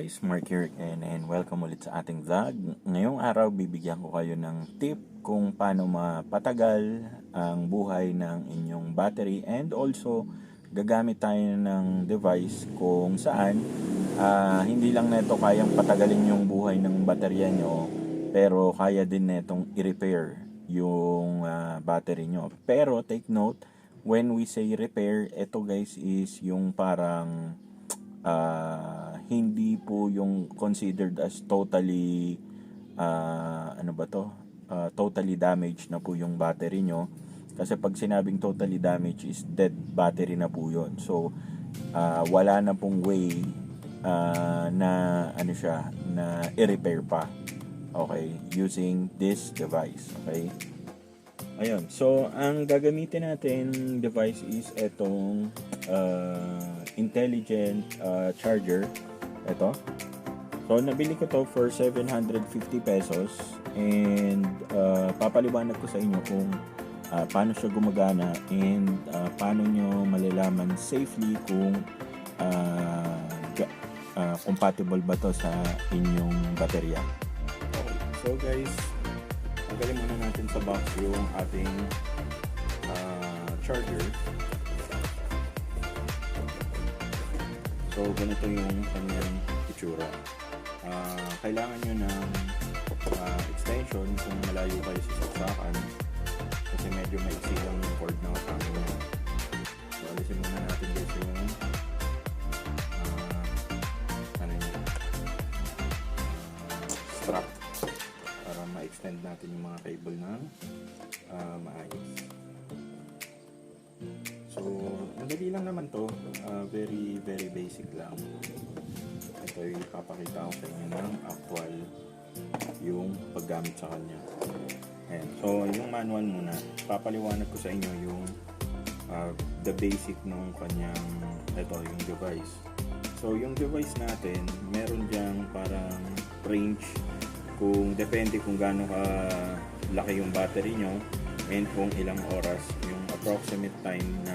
guys, Mark here again and welcome ulit sa ating vlog. Ngayong araw bibigyan ko kayo ng tip kung paano mapatagal ang buhay ng inyong battery and also gagamit tayo ng device kung saan hindi lang neto kayang patagalin yung buhay ng baterya nyo, pero kaya din netong i-repair yung battery nyo. Pero take note, when we say repair, ito guys is yung parang hindi po yung considered as totally totally damaged na po yung battery nyo, kasi pag sinabing totally damaged is dead battery na po yun. So wala na pong way na i-repair pa, okay, using this device. Okay, ayun, so ang gagamitin natin device is etong intelligent charger. Ito, so nabili ko to for 750 pesos and papaliwanag ko sa inyo kung paano siya gumagana and paano nyo malalaman safely kung compatible ba to sa inyong baterya. Okay, so guys, tanggalin muna natin sa box yung ating charger. So, ganito yung kanyang itsura. Kailangan nyo ng extension kung malayo kayo sa saksakan, kasi medyo maiksi lang yung cord na kasama nyo. So, alisin muna natin guys yung strap para ma-extend natin yung mga cable ng maayos. So, madali lang naman to, very basic lang. Ito yung ipapakita ko sa inyo ng actual yung paggamit sa kanya. Ayan. So, yung manual muna, papaliwanag ko sa inyo yung the basic ng kanyang, ito yung device. So, yung device natin, meron diyang parang range kung depende kung gaano ka laki yung battery nyo and kung ilang oras yung approximate time na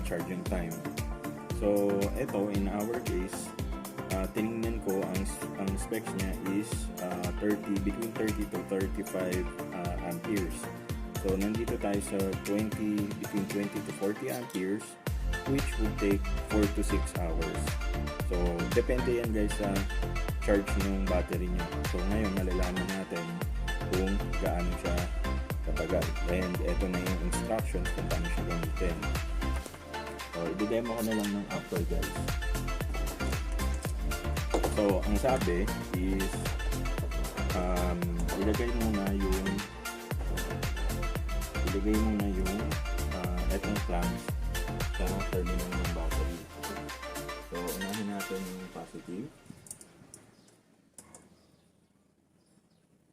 charging time. So ito, in our case, tinignan ko ang specs niya is between 30 to 35 amperes. So nandito tayo sa between 20 to 40 amperes, which would take 4 to 6 hours. So depende yan guys sa charge ng battery niyo. So ngayon malalaman natin kung gaano siya katagal. And ito na yung instructions kung paano siya gamitin. So, i-demo ko na lang ng actual guys. So, ang sabi is ilagay muna yung etong clamps sa terminal ng battery. So, unahin natin yung positive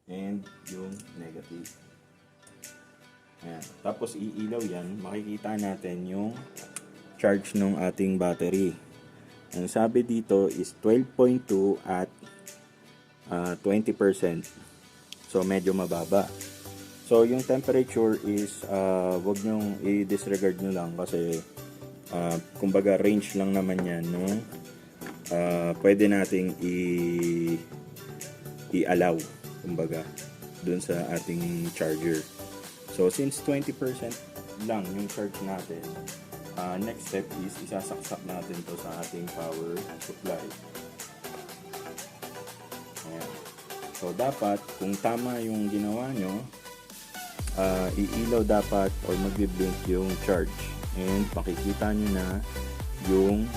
and yung negative. Ayan. Tapos iilaw yan, makikita natin yung charge ng ating battery. Ang sabi dito is 12.2 at 20%. So medyo mababa. So yung temperature is wag nyong i-disregard nyo lang, kasi kumbaga range lang naman yan, no? Pwede nating i-allow kumbaga dun sa ating charger. So since 20% lang yung charge natin, next step is isasaksak natin to sa ating power supply. Ayan. So dapat kung tama yung ginawa nyo, iilaw dapat or magbi-blink yung charge, and makikita nyo na yung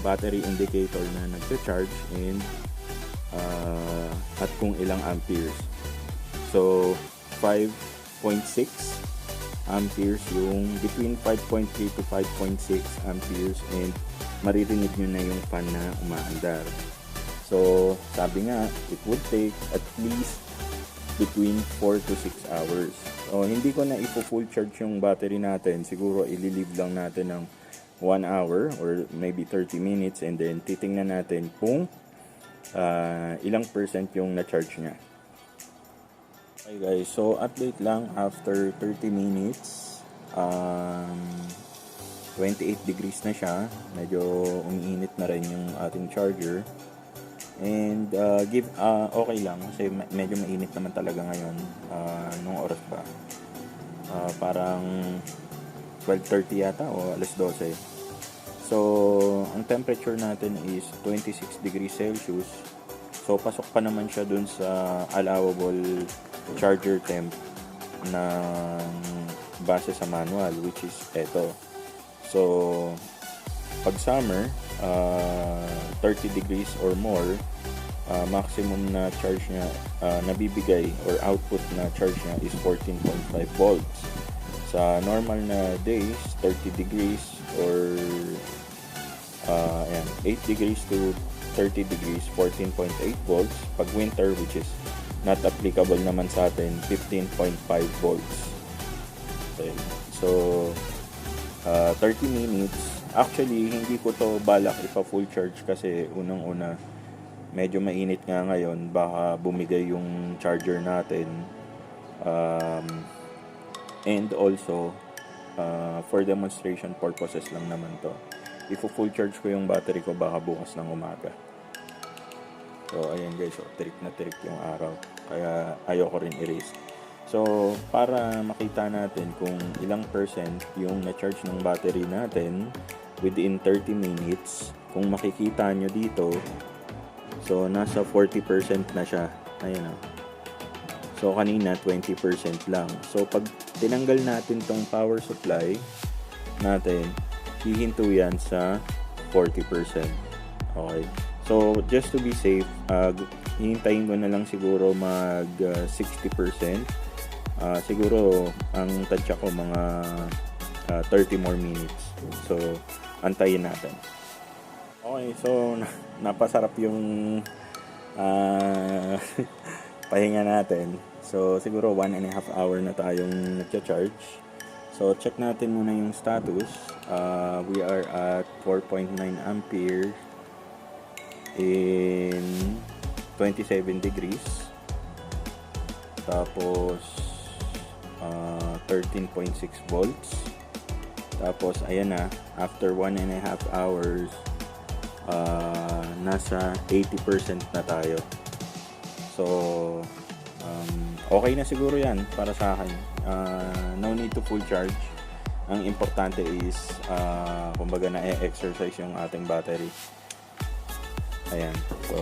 battery indicator na nagcha-charge and at kung ilang amperes. So 5.6 amperes, yung between 5.3 to 5.6 amperes, and maririnig nyo na yung fan na umaandar. So sabi nga, it would take at least between 4 to 6 hours. So hindi ko na ipo-full charge yung battery natin, siguro ililive lang natin ng 1 hour or maybe 30 minutes, and then titingnan natin kung ilang percent yung na-charge niya. Okay guys, so update lang after 30 minutes. 28 degrees na siya. Medyo umiinit na rin yung ating charger. And okay lang kasi medyo mainit naman talaga ngayon. Nung oras ba? Parang 12:30 yata o alas 12. So, ang temperature natin is 26 degrees Celsius. So, pasok pa naman siya dun sa allowable charger temp na base sa manual, which is eto. So, pag summer, 30 degrees or more, maximum na charge niya, nabibigay or output na charge niya is 14.5 volts. Sa normal na days, 30 degrees or 8 degrees to 30 degrees, 14.8 volts. Pag winter, which is not applicable naman sa atin, 15.5 volts. Okay. So, 30 minutes. Actually, hindi ko to balak ipa-full charge kasi unang-una, medyo mainit nga ngayon. Baka bumigay yung charger natin. And also, for demonstration purposes lang naman to. Ipo-full charge ko yung battery ko baka bukas ng umaga. So, ayan guys, trick na trick yung araw. Kaya ayoko rin i-risk. So, para makita natin kung ilang percent yung na-charge ng battery natin within 30 minutes, kung makikita nyo dito, so, nasa 40% na siya. Ayan o. So, kanina, 20% lang. So, pag tinanggal natin tong power supply natin, hihinto yan sa 40%. Okay. So, just to be safe, hihintayin ko na lang siguro mag 60%. Siguro, ang tansya ko mga 30 more minutes. So, antayin natin. Okay, so, napasarap yung pahinga natin. So, siguro 1.5 hour na tayong nagcha-charge. So, check natin muna yung status. We are at 4.9 ampere in 27 degrees. Tapos, 13.6 volts. Tapos, ayan na. After 1.5 hours, nasa 80% na tayo. So, okay na siguro yan para sa akin. No need to full charge. Ang importante is kumbaga na-exercise yung ating battery. Ayan. So,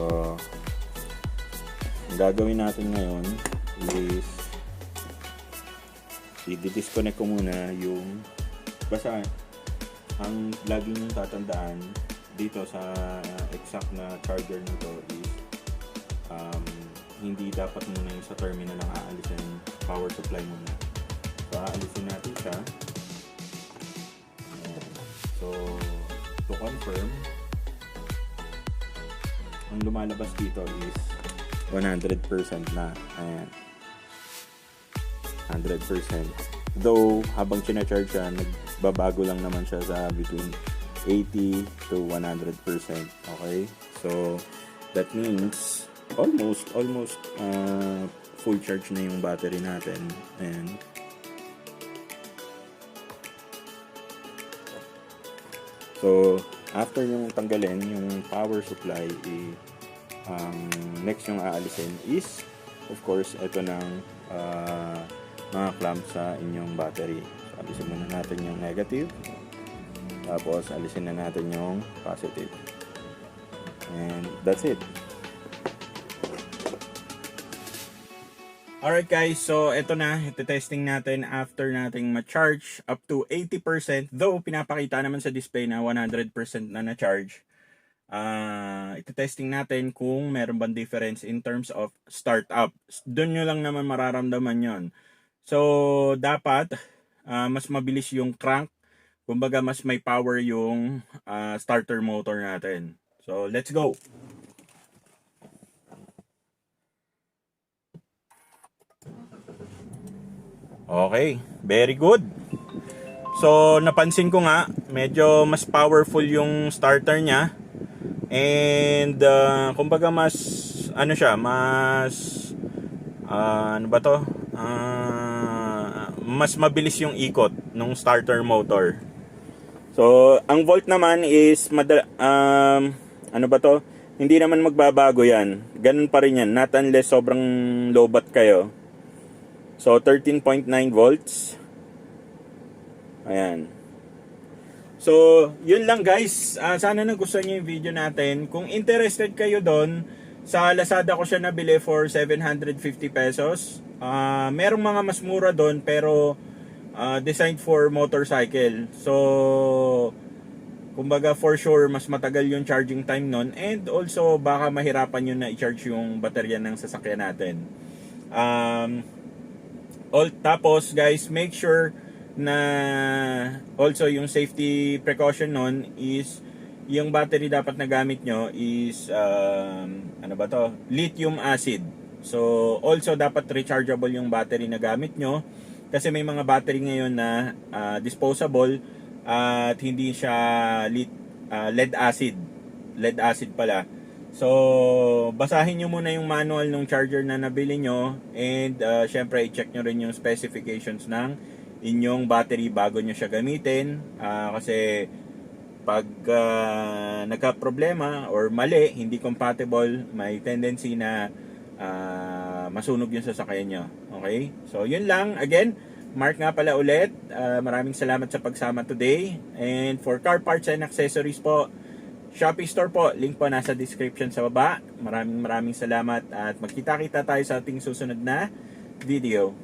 ang gagawin natin ngayon is i-disconnect ko muna yung basta ang laging tatandaan dito sa exact na charger nito is hindi dapat muna yung sa terminal lang aalisin, power supply muna. So, aalisin natin siya. So, to confirm, ang lumalabas dito is 100% na. Ayan. 100%. Though, habang sinacharge siya, nagbabago lang naman siya sa between 80 to 100%. Okay? So, that means almost full charge na yung battery natin. And so after yung tanggalin yung power supply, next yung aalisin is of course ito ng mga clamp sa inyong battery. So, alisin muna natin yung negative, tapos alisin na natin yung positive, and that's it. Alright guys, so ito na, ito-testing natin after nating ma-charge up to 80%, though pinapakita naman sa display na 100% na na-charge. Ito-testing natin kung meron bang difference in terms of startup. Doon nyo lang naman mararamdaman yon. So, dapat mas mabilis yung crank, kumbaga mas may power yung starter motor natin. So, let's go! Okay, very good. So, napansin ko nga, medyo mas powerful yung starter niya. And, kumbaga mas, ano siya, mas, ano ba to? Mas mabilis yung ikot ng starter motor. So, ang volt naman is ano ba to? Hindi naman magbabago yan. Ganun pa rin yan. Not unless sobrang lowbat kayo. So, 13.9 volts. Ayan. So, yun lang guys. Sana nagustuhan nyo yung video natin. Kung interested kayo doon, sa Lazada ko siya nabili for 750 pesos. Merong mga mas mura doon pero designed for motorcycle. So, kumbaga for sure mas matagal yung charging time nun, and also baka mahirapan yun na i-charge yung baterya ng sasakyan natin. Tapos guys, make sure na also yung safety precaution nun is yung battery dapat na gamit nyo is ano ba to? Lithium acid. So also dapat rechargeable yung battery na gamit nyo, kasi may mga battery ngayon na disposable at hindi siya lead acid pala. So basahin nyo muna yung manual ng charger na nabili nyo, and syempre i-check nyo rin yung specifications ng inyong battery bago nyo siya gamitin, kasi pag nagka-problema or mali, hindi compatible, may tendency na masunog yung sasakyan nyo. Okay? So yun lang. Again, Mark nga pala ulit. Maraming salamat sa pagsama today. And for car parts and accessories po, Shopee store po, link po nasa description sa baba. Maraming salamat at magkita-kita tayo sa ating susunod na video.